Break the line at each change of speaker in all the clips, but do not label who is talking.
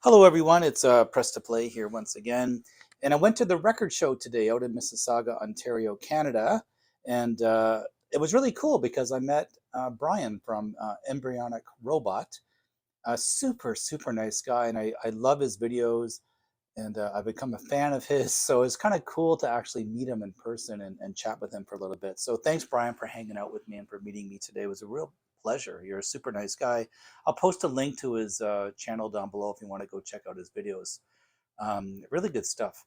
Hello, everyone. It's Press to Play here once again. And I went to the record show today out in Mississauga, Ontario, Canada. And it was really cool because I met Brian from Embryonic Robot, a super, super nice guy. And I love his videos and I've become a fan of his. So it's kind of cool to actually meet him in person and chat with him for a little bit. So thanks, Brian, for hanging out with me and for meeting me today. It was a real pleasure. You're a super nice guy. I'll post a link to his channel down below if you want to go check out his videos. Really good stuff.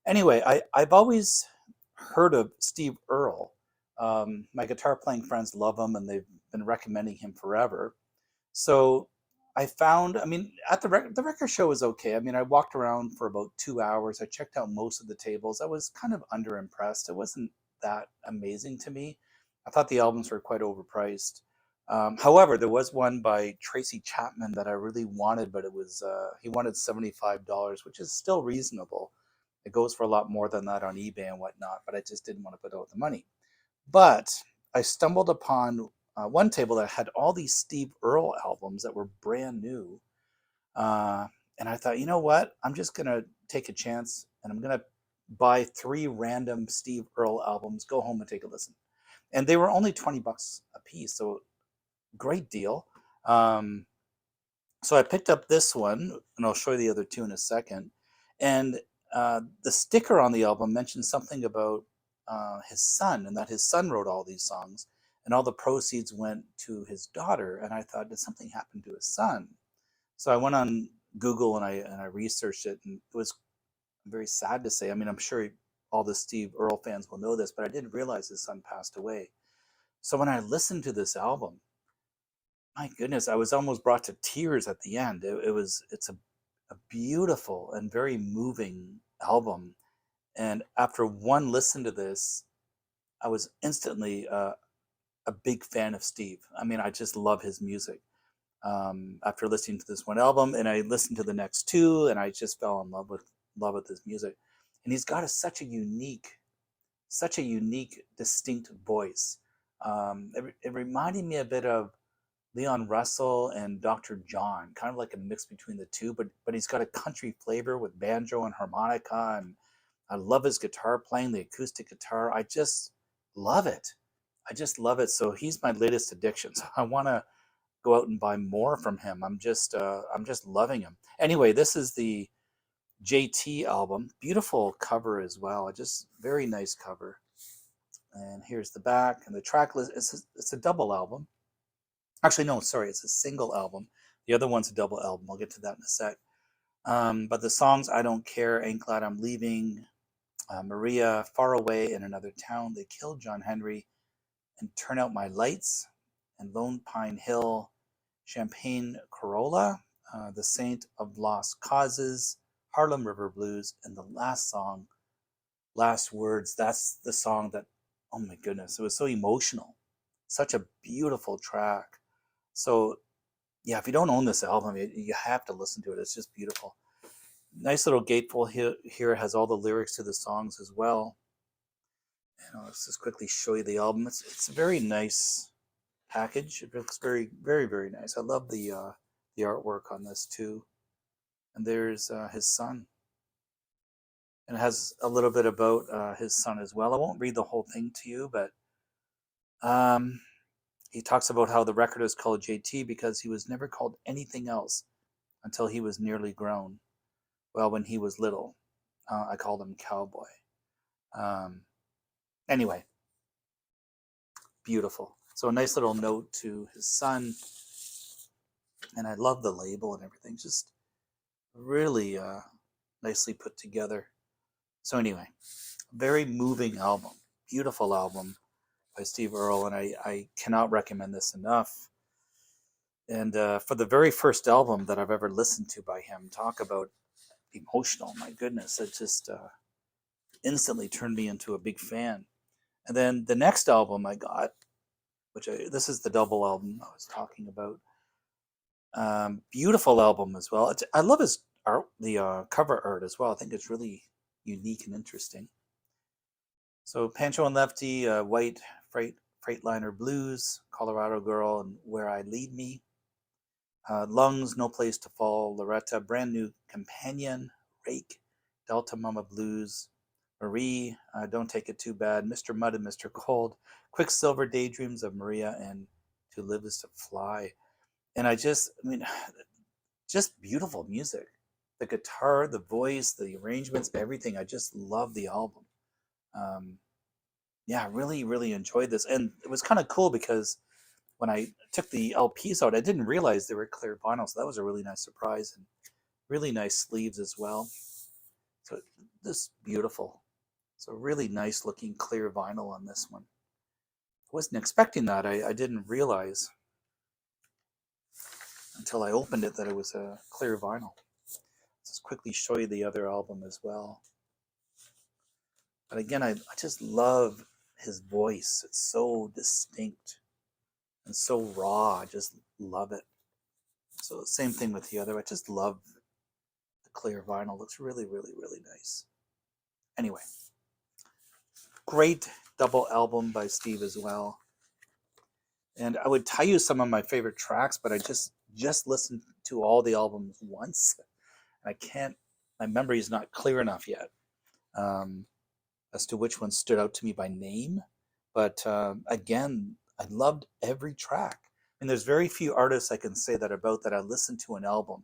Anyway, I've always heard of Steve Earle. My guitar playing friends love him and they've been recommending him forever. So I mean, at the record show was okay. I mean, I walked around for about 2 hours. I checked out most of the tables. I was kind of underimpressed. It wasn't that amazing to me. I thought the albums were quite overpriced. However, there was one by Tracy Chapman that I really wanted, but he wanted $75, which is still reasonable. It goes for a lot more than that on eBay and whatnot, but I just didn't want to put out the money. But I stumbled upon one table that had all these Steve Earle albums that were brand new. And I thought, you know what? I'm just going to take a chance and I'm going to buy three random Steve Earle albums, go home and take a listen. And they were only 20 bucks a piece. So great deal. Um, so I picked up this one and I'll show you the other two in a second. And the sticker on the album mentioned something about his son and that his son wrote all these songs and all the proceeds went to his daughter. And I thought, did something happen to his son? So I went on Google and I researched it, and it was very sad to say. I mean, I'm sure all the Steve Earle fans will know this, but I didn't realize his son passed away. So when I listened to this album, my goodness, I was almost brought to tears at the end. It's a beautiful and very moving album. And after one listen to this, I was instantly a big fan of Steve. I mean, I just love his music. After listening to this one album, and I listened to the next two, and I just fell in love with his music. And he's got such a unique, distinct voice. It reminded me a bit of Leon Russell and Dr. John, kind of like a mix between the two, but he's got a country flavor with banjo and harmonica, and I love his guitar playing, the acoustic guitar. I just love it. I just love it. So he's my latest addiction. So I want to go out and buy more from him. I'm just loving him. Anyway, this is the JT album. Beautiful cover as well. Just very nice cover. And here's the back and the track list. It's a double album. Actually, no, sorry, it's a single album. The other one's a double album. I'll get to that in a sec. But the songs I Don't Care, Ain't Glad I'm Leaving, Maria, Far Away in Another Town, They Killed John Henry, and Turn Out My Lights, and Lone Pine Hill, Champagne Corolla, The Saint of Lost Causes, Harlem River Blues, and the last song, Last Words. That's the song that, oh my goodness, it was so emotional. Such a beautiful track. So, yeah, if you don't own this album, you have to listen to it. It's just beautiful. Nice little gatefold here has all the lyrics to the songs as well. And let's just quickly show you the album. It's a very nice package. It looks very, very, very nice. I love the artwork on this too. And there's his son, and it has a little bit about his son as well. I won't read the whole thing to you, but um, he talks about how the record is called JT because he was never called anything else until he was nearly grown. Well, when he was little, I called him Cowboy. Um, anyway, beautiful. So a nice little note to his son, and I love the label and everything. Just really nicely put together. So anyway, very moving album, beautiful album by Steve Earle, and I cannot recommend this enough. And for the very first album that I've ever listened to by him, talk about emotional. My goodness, it just instantly turned me into a big fan. And then the next album I got, this is the double album I was talking about. Beautiful album as well. I love his art, the cover art as well. I think it's really unique and interesting. So Pancho and Lefty, White Freightliner Blues, Colorado Girl, and Where I Lead Me. Lungs, No Place to Fall, Loretta, Brand New Companion, Rake, Delta Mama Blues, Marie, Don't Take It Too Bad, Mr. Mud and Mr. Cold, Quicksilver, Daydreams of Maria, and To Live Is to Fly. And I mean, just beautiful music. The guitar, the voice, the arrangements, everything. I just love the album. Um, yeah, I really, really enjoyed this. And it was kind of cool because when I took the LPs out, I didn't realize they were clear vinyl. So that was a really nice surprise, and really nice sleeves as well. So this beautiful. So really nice looking clear vinyl on this one. I wasn't expecting that. I didn't realize until I opened it that it was a clear vinyl. Let's just quickly show you the other album as well. But again, I just love his voice. It's so distinct and so raw. I just love it. So same thing with the other. I just love the clear vinyl. Looks really, really, really nice. Anyway, great double album by Steve as well. And I would tell you some of my favorite tracks, but I just listened to all the albums once. I can't. My memory is not clear enough yet as to which one stood out to me by name. But again, I loved every track. And there's very few artists I can say that about that I listened to an album,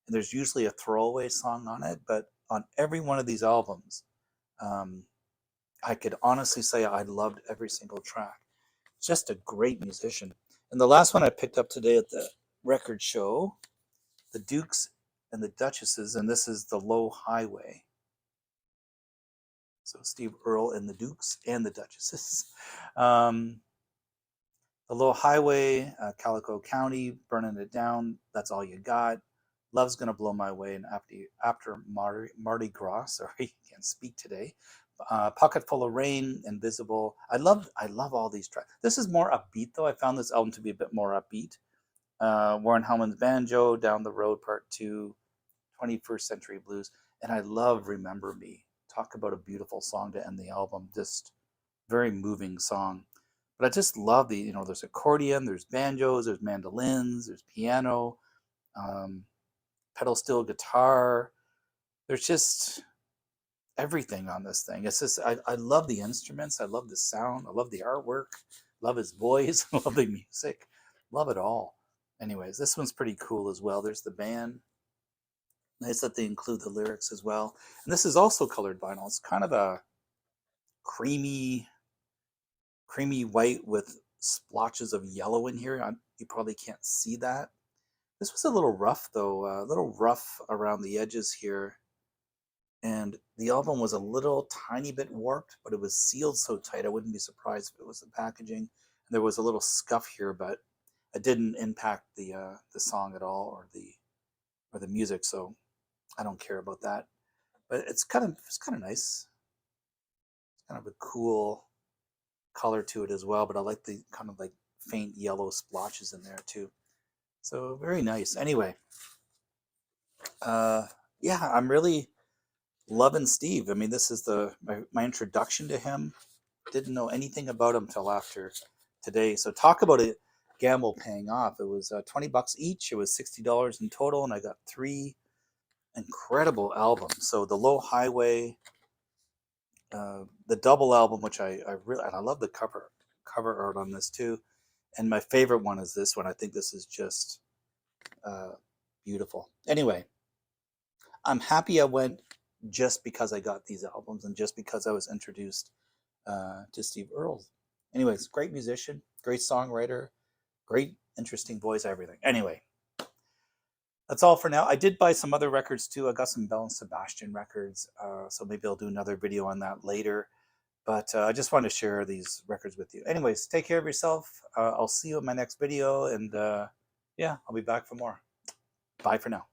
and there's usually a throwaway song on it. But on every one of these albums, um, I could honestly say I loved every single track. Just a great musician. And the last one I picked up today at the record show, the Dukes and the Duchesses, and this is The Low Highway. So Steve Earle and the Dukes and the Duchesses. Um, the Low Highway, Calico County, Burning It Down, That's All You Got, Love's Gonna Blow My Way, and after Mardi Gras, sorry, can't speak today. Pocket Full of Rain, Invisible. I love all these tracks. This is more upbeat though. I found this album to be a bit more upbeat. Warren Hellman's Banjo, Down the Road Part 2, 21st Century Blues, and I love Remember Me. Talk about a beautiful song to end the album. Just very moving song. But I just love there's accordion, there's banjos, there's mandolins, there's piano, um, pedal steel guitar. There's just everything on this thing. It's just, I love the instruments. I love the sound. I love the artwork. Love his voice. Love the music. Love it all. Anyways, this one's pretty cool as well. There's the band. Nice that they include the lyrics as well. And this is also colored vinyl. It's kind of a creamy, creamy white with splotches of yellow in here. You probably can't see that. This was a little rough though, a little rough around the edges here. And the album was a little tiny bit warped, but it was sealed so tight I wouldn't be surprised if it was the packaging. And there was a little scuff here, but it didn't impact the song at all, or the music, so I don't care about that. But it's kind of nice. It's kind of a cool color to it as well, but I like the kind of like faint yellow splotches in there too. So very nice. Anyway, yeah, I'm really loving Steve. I mean, this is my introduction to him. Didn't know anything about him till after today. So talk about a gamble paying off. It was $20 each. It was $60 in total, and I got 3 incredible albums. So the Low Highway, the double album, which I really, and I love the cover art on this too. And my favorite one is this one. I think this is just beautiful. Anyway, I'm happy I went just because I got these albums and just because I was introduced to Steve Earle. Anyways, great musician, great songwriter, great interesting voice, everything. Anyway, that's all for now. I did buy some other records too. I got some Bell and Sebastian records, so maybe I'll do another video on that later. But I just wanted to share these records with you. Anyways, take care of yourself. I'll see you in my next video, and yeah, I'll be back for more. Bye for now.